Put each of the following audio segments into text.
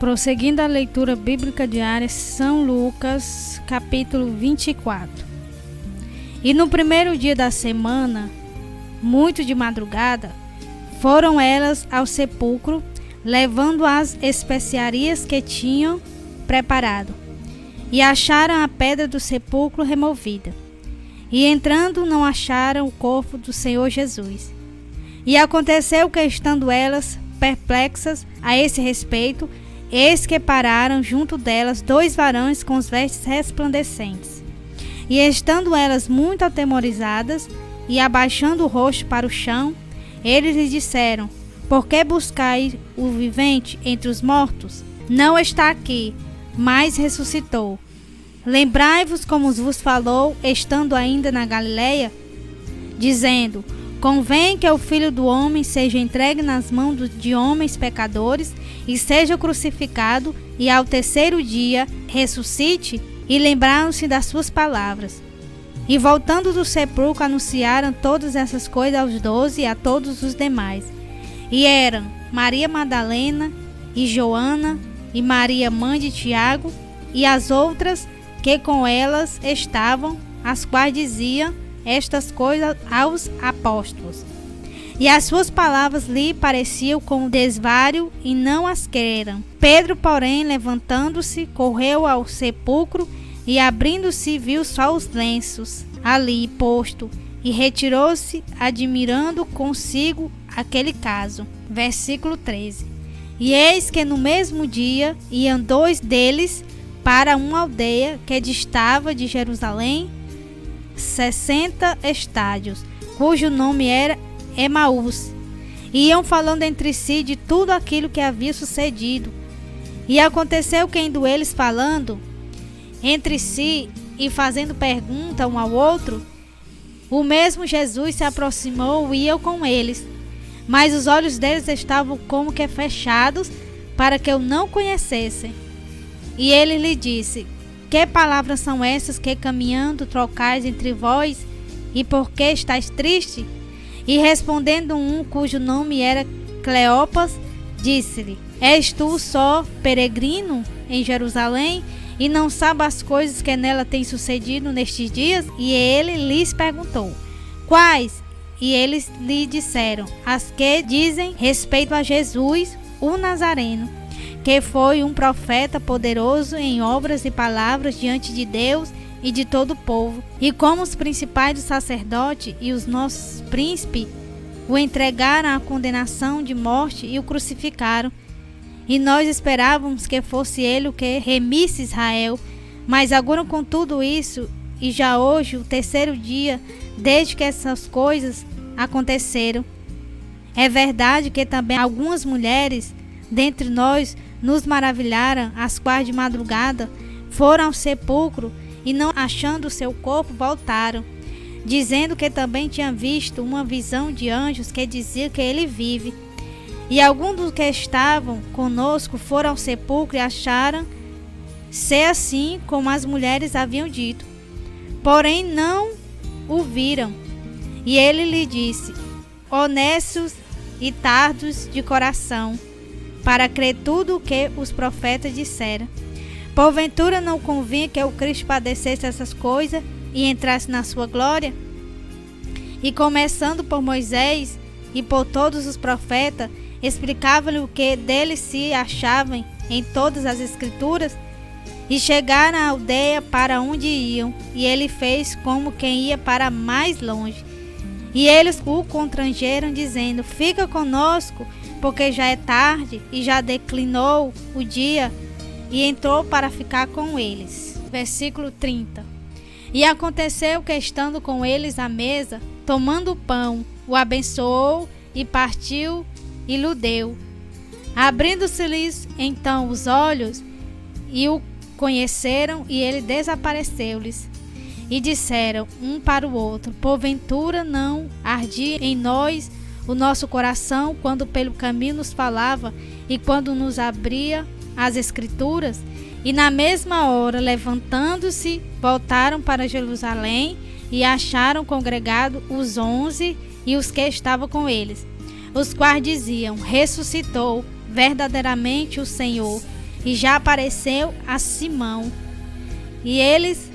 Prosseguindo a leitura bíblica diária, São Lucas, capítulo 24. E no primeiro dia da semana, muito de madrugada, foram elas ao sepulcro, levando as especiarias que tinham preparado, e acharam a pedra do sepulcro removida. E entrando, não acharam o corpo do Senhor Jesus. E aconteceu que, estando elas perplexas a esse respeito, eis que pararam junto delas 2 varões com os vestes resplandecentes. E estando elas muito atemorizadas e abaixando o rosto para o chão, eles lhes disseram: por que buscais o vivente entre os mortos? Não está aqui, mas ressuscitou. Lembrai-vos como vos falou, estando ainda na Galileia, dizendo: convém que o Filho do Homem seja entregue nas mãos de homens pecadores e seja crucificado, e ao terceiro dia ressuscite. E lembraram-se das suas palavras. E voltando do sepulcro, anunciaram todas essas coisas aos 12 e a todos os demais. E eram Maria Madalena e Joana e Maria, mãe de Tiago, e as outras que com elas estavam, as quais diziam estas coisas aos apóstolos. E as suas palavras lhe pareciam como desvario, e não as creram. Pedro, porém, levantando-se, correu ao sepulcro, e abrindo-se, viu só os lenços ali posto, e retirou-se, admirando consigo aquele caso. Versículo 13. E eis que no mesmo dia iam 2 deles para uma aldeia que distava de Jerusalém 60 estádios, cujo nome era Emaús. Iam falando entre si de tudo aquilo que havia sucedido. E aconteceu que, indo eles falando entre si e fazendo pergunta um ao outro, o mesmo Jesus se aproximou e ia com eles. Mas os olhos deles estavam como que fechados, para que o não conhecessem. E ele lhe disse: que palavras são essas que caminhando trocais entre vós, e por que estáis triste? E respondendo um, cujo nome era Cleopas, disse-lhe: és tu só peregrino em Jerusalém, e não sabe as coisas que nela têm sucedido nestes dias? E ele lhes perguntou: quais? E eles lhe disseram: as que dizem respeito a Jesus, o Nazareno, que foi um profeta poderoso em obras e palavras diante de Deus e de todo o povo. E como os principais dos sacerdotes e os nossos príncipes o entregaram à condenação de morte e o crucificaram. E nós esperávamos que fosse ele o que remisse Israel. Mas agora, com tudo isso, e já hoje, o terceiro dia, desde que essas coisas aconteceram, é verdade que também algumas mulheres dentre nós nos maravilharam, as quais de madrugada foram ao sepulcro e, não achando o seu corpo, voltaram, dizendo que também tinham visto uma visão de anjos que dizia que ele vive. E alguns dos que estavam conosco foram ao sepulcro e acharam ser assim como as mulheres haviam dito, porém não o viram. E ele lhe disse: honestos e tardos de coração, para crer tudo o que os profetas disseram. Porventura não convinha que o Cristo padecesse essas coisas e entrasse na sua glória? E começando por Moisés e por todos os profetas, explicava-lhe o que dele se achavam em todas as escrituras. E chegaram à aldeia para onde iam, e ele fez como quem ia para mais longe. E eles o constrangeram, dizendo: fica conosco, porque já é tarde e já declinou o dia. E entrou para ficar com eles. Versículo 30. E aconteceu que, estando com eles à mesa, tomando o pão, o abençoou e partiu e lhe deu. Abrindo-se-lhes então os olhos, e o conheceram, e ele desapareceu-lhes. E disseram um para o outro: porventura não ardia em nós o nosso coração quando pelo caminho nos falava e quando nos abria as escrituras? E na mesma hora, levantando-se, voltaram para Jerusalém e acharam congregado os 11 e os que estavam com eles, os quais diziam: ressuscitou verdadeiramente o Senhor e já apareceu a Simão. E eles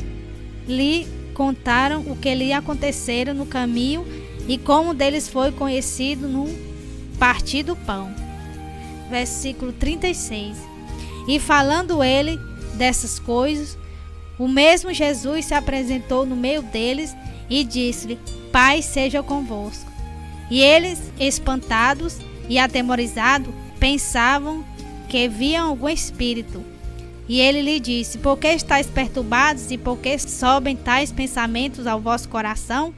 lhe contaram o que lhe acontecera no caminho e como deles foi conhecido no partir do pão. Versículo 36. E falando ele dessas coisas, o mesmo Jesus se apresentou no meio deles e disse-lhe: Paz seja convosco. E eles, espantados e atemorizados, pensavam que viam algum espírito. E ele lhe disse: Por que estáis perturbados e por que sobem tais pensamentos ao vosso coração?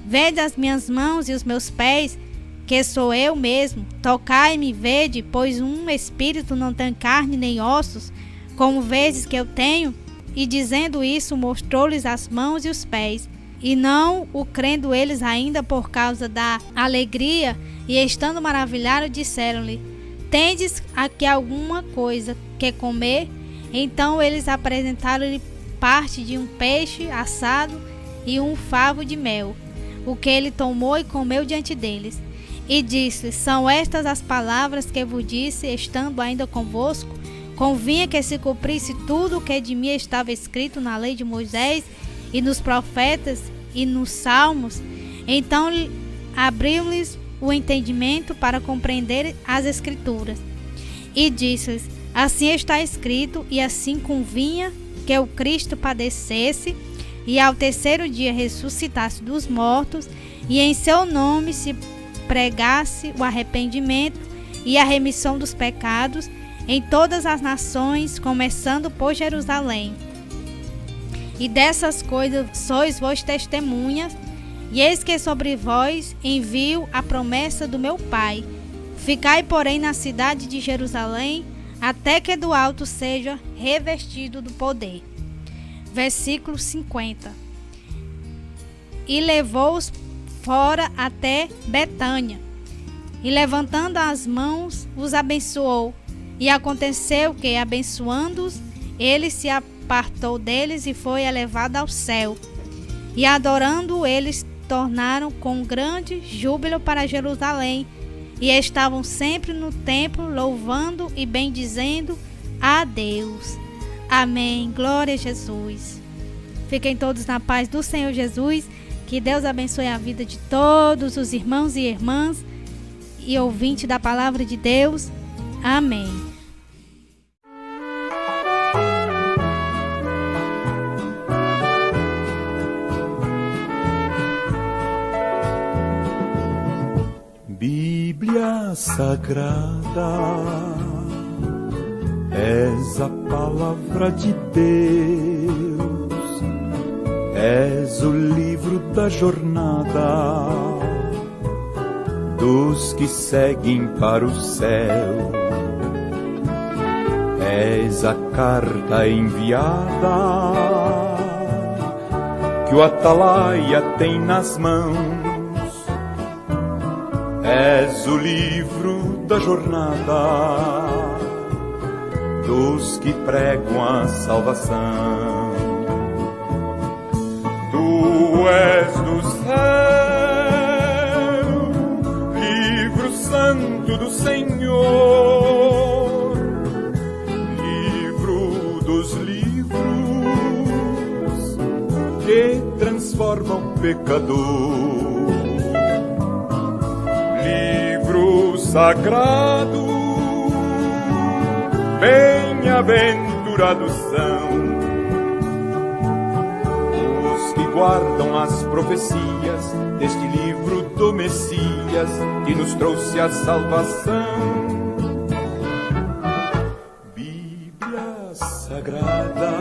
Vede as minhas mãos e os meus pés, que sou eu mesmo. Tocai-me e vede, pois um espírito não tem carne nem ossos, como vedes que eu tenho. E dizendo isso, mostrou-lhes as mãos e os pés. E não o crendo eles ainda por causa da alegria, e estando maravilhados, disseram-lhe: Tendes aqui alguma coisa que comer? Então eles apresentaram-lhe parte de um peixe assado e um favo de mel, o que ele tomou e comeu diante deles. E disse: São estas as palavras que vos disse, estando ainda convosco? Convinha que se cumprisse tudo o que de mim estava escrito na lei de Moisés e nos profetas e nos salmos. Então abriu-lhes o entendimento para compreender as escrituras. E disse-lhes: Assim está escrito, e assim convinha que o Cristo padecesse e ao terceiro dia ressuscitasse dos mortos, e em seu nome se pregasse o arrependimento e a remissão dos pecados em todas as nações, começando por Jerusalém. E dessas coisas sois vós testemunhas, e eis que sobre vós envio a promessa do meu Pai. Ficai, porém, na cidade de Jerusalém, até que do alto seja revestido do poder. Versículo 50. E levou-os fora até Betânia, e levantando as mãos, os abençoou. E aconteceu que, abençoando-os, ele se apartou deles e foi elevado ao céu. E adorando, eles tornaram com grande júbilo para Jerusalém, e estavam sempre no templo, louvando e bendizendo a Deus. Amém. Glória a Jesus. Fiquem todos na paz do Senhor Jesus. Que Deus abençoe a vida de todos os irmãos e irmãs e ouvintes da palavra de Deus. Amém. Bíblia Sagrada, és a palavra de Deus, és o livro da jornada dos que seguem para o céu, és a carta enviada que o atalaia tem nas mãos. És o livro da jornada dos que pregam a salvação. Tu és do céu, livro santo do Senhor, livro dos livros que transforma o pecador. Livro sagrado, bem-aventurados são os que guardam as profecias deste livro do Messias que nos trouxe a salvação. Bíblia Sagrada,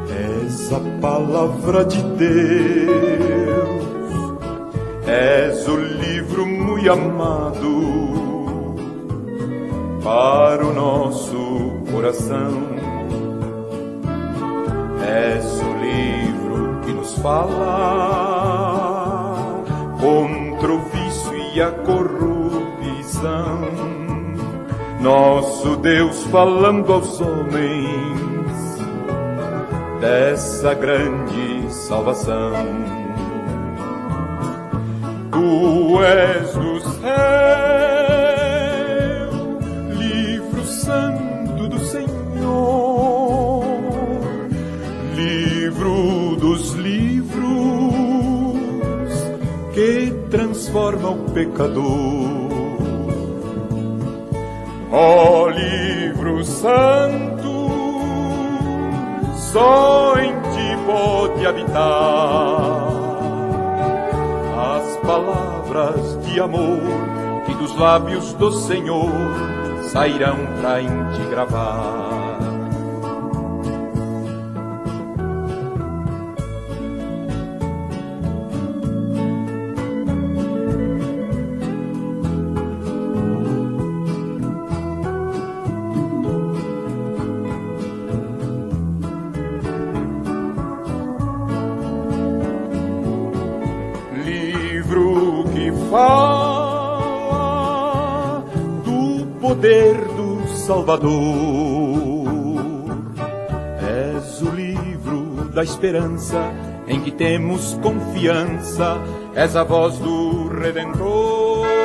és a palavra de Deus, és o livro muito amado para o nosso coração. És o livro que nos fala contra o vício e a corrupção. Nosso Deus falando aos homens dessa grande salvação. Tu és do céu, livro Santo do Senhor, livro dos livros que transforma o pecador. Ó livro santo, só em ti pode habitar as palavras de amor que dos lábios do Senhor sairão pra em ti gravar. Livro que fala do poder do Salvador. És o livro da esperança em que temos confiança. És a voz do Redentor.